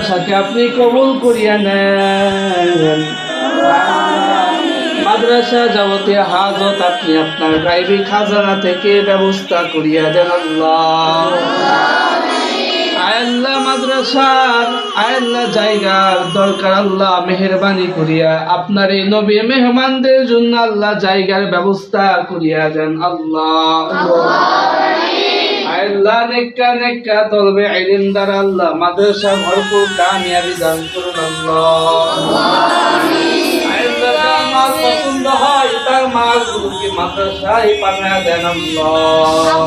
সাথে আপনি কবুল করিয়া নেন। মাদ্রাসা যাবতীয় হাজত আপনি আপনার গায়বী খাজানা থেকে ব্যবস্থা করিয়া দেন আল্লাহ। আল্লাহ মাদ্রাসার আল্লাহ জায়গার দরকার আল্লাহ মেহেরবানি করিয়া আপনার এই নবী মেহমানদের জন্য আল্লাহ জায়গার ব্যবস্থা করিয়া দেন আল্লাহ। আল্লাহ নেকা নেকা তলবে ইলম দ্বারা আল্লাহ মাদ্রাসা ভরপুর কামিয়াবি দান করুন আল্লাহ। আল্লাহ আমার পছন্দ হয় তার মালগুলোকে মাদ্রাসায় পাঠিয়ে দেন আল্লাহ।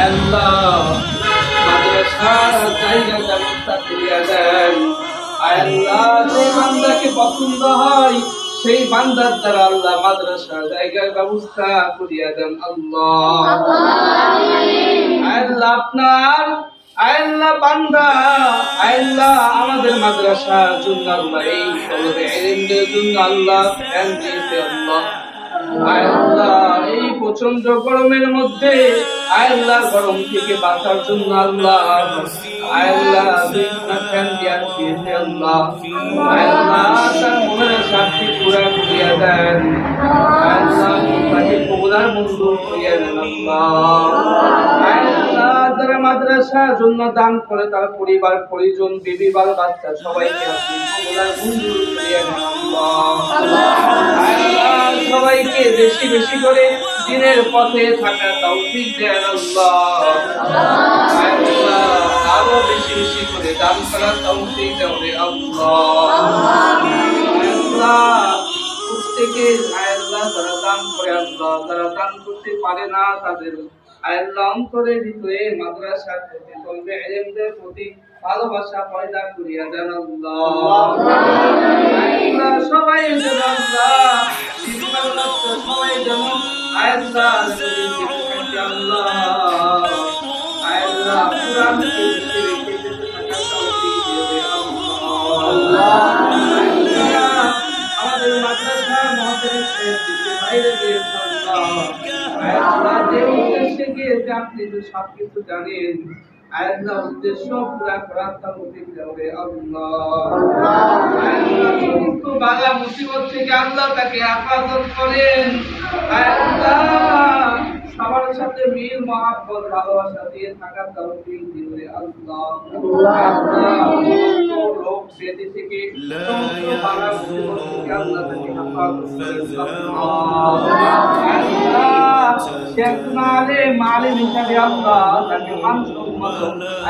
আল্লাহ মাদ্রাসার জায়গা ব্যবস্থা করিয়া দেন। আল্লাহ যে বান্দাকে পছন্দ হয় সেই বান্দার দ্বারা আল্লাহ মাদ্রাসার জায়গার ব্যবস্থা করিয়া দেন আল্লাহ। আল্লাহ আপনার আল্লাহ বান্দা আল্লাহ আমাদের মাদ্রাসার জন্য আল্লাহ এই তলবে ইলমের জন্য আল্লাহ ধ্যান দিয়েছে আল্লাহ। আল্লাহ এই প্রচন্ড গরমের মধ্যে আল্লাহ গরম থেকে বাঁচার জন্য আল্লাহ আল্লাহ ধ্যান দিয়েছে আল্লাহ। আল্লাহ তার মনের শান্তি পুরা করিয়া দেন আল্লাহ, তাকে কবুলার মঞ্জুর করিয়া দেন আল্লাহ। আল্লাহ যারা মাদ্রাসার জন্য দান করে তার পরিবার পরিজন বিবি বাল বাচ্চা সবাইকে আপনি কবুলার মঞ্জুর করিয়া দেন আল্লাহ। আল্লাহ সবাইকে বেশি বেশি করে দিনের পথে থাকা তৌফিক দেন আল্লাহ। আল্লাহ আরো বেশি বেশি করে দান করার তৌফিক দেন আল্লাহ। আল্লাহ প্রত্যেকে আল্লাহ যারা দান করে আল্লাহ যারা দান করতে পারে না তাদের আল্লাহ অন্তরের ভিতরে মাদ্রাসার প্রতি তলবে ইলমের প্রতি ভালোবাসা পয়দা করিয়া দেন আল্লাহ। আল্লাহ সবাই যেন আল্লাহ সবাই যেন আল্লাহ আল্লাহ আল্লাহ কুরআনকে আমাদের মাদ্রাসা মহাদেশের বাইরে দিয়ে আল্লাহ যে উদ্দেশ্যে গিয়েছে আপনি তো সবকিছু জানেন। আল্লাহ উদ্দেশ্য পুরা করার তৌফিক দেবে আল্লাহ। সমস্ত বালা মুসিবত থেকে আল্লাহ তাকে হেফাজত করেন। আল্লাহ সবার সাথে মিল মহব্বত ভালোবাসা দিয়ে থাকার তৌফিক দিবে আল্লাহ। রোগ ব্যাধি থেকে সমস্ত বালা মুসিবত থেকে আল্লাহ তাকে হেফাজত করেন আল্লাহ। শেখ মালে হিসাবে আল্লাহ তাকে মানসম্মত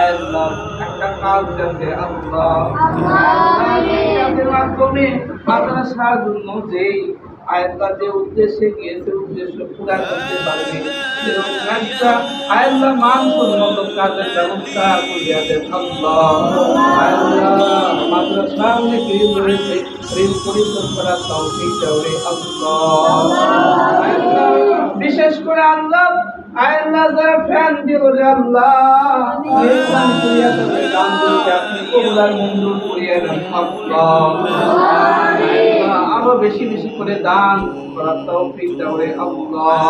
আল্লাহ একটা কাজ দেবে আল্লাহ। কাজের মাধ্যমে মাদ্রাসার জন্য যেই আল্লাহ যে উদ্দেশ্যে গিয়েছে উদ্দেশ্য পুরা করতে পারবে সেরকম একটা আল্লাহ মানসম্মত কাজের ব্যবস্থা করিয়া দেন আল্লাহ। আল্লাহ মাদ্রাসা অনেক ঋণ রয়েছে, ঋণ পরিশোধ করার তৌফিক দেবে আল্লাহ। বিশেষ করে আল্লাহ আল্লাহ যারা ফ্যান দিয়ে বলে আল্লাহ নির্মাণ করিয়া দেবে দানকে আপনি কবুলার মঞ্জুর করিয়া দেন আল্লাহ। আরো বেশি বেশি করে দান করার তৌফিক দেবে আল্লাহ।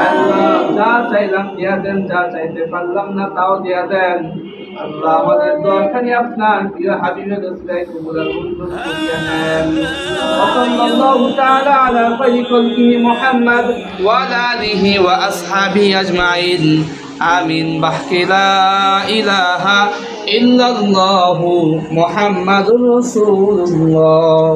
আল্লাহ যা চাইলাম দিয়া দেন, যা চাইতে পারলাম না তাও দিয়া দেন আল্লাহ। আমাদের দোয়াখানি আপনার প্রিয় হাবিবের রাসূলের কবুলার মঞ্জুর করিয়া নেন। সাল্লাল্লাহু তাআলা আলা খায়রি খালকিহি মুহাম্মদ ওয়া আলা আলিহি ওয়া আসহাবিহি আজমাইন আমিন। বাহকি লা ইলাহা ইল্লাল্লাহু মুহাম্মাদুর রাসূলুল্লাহ।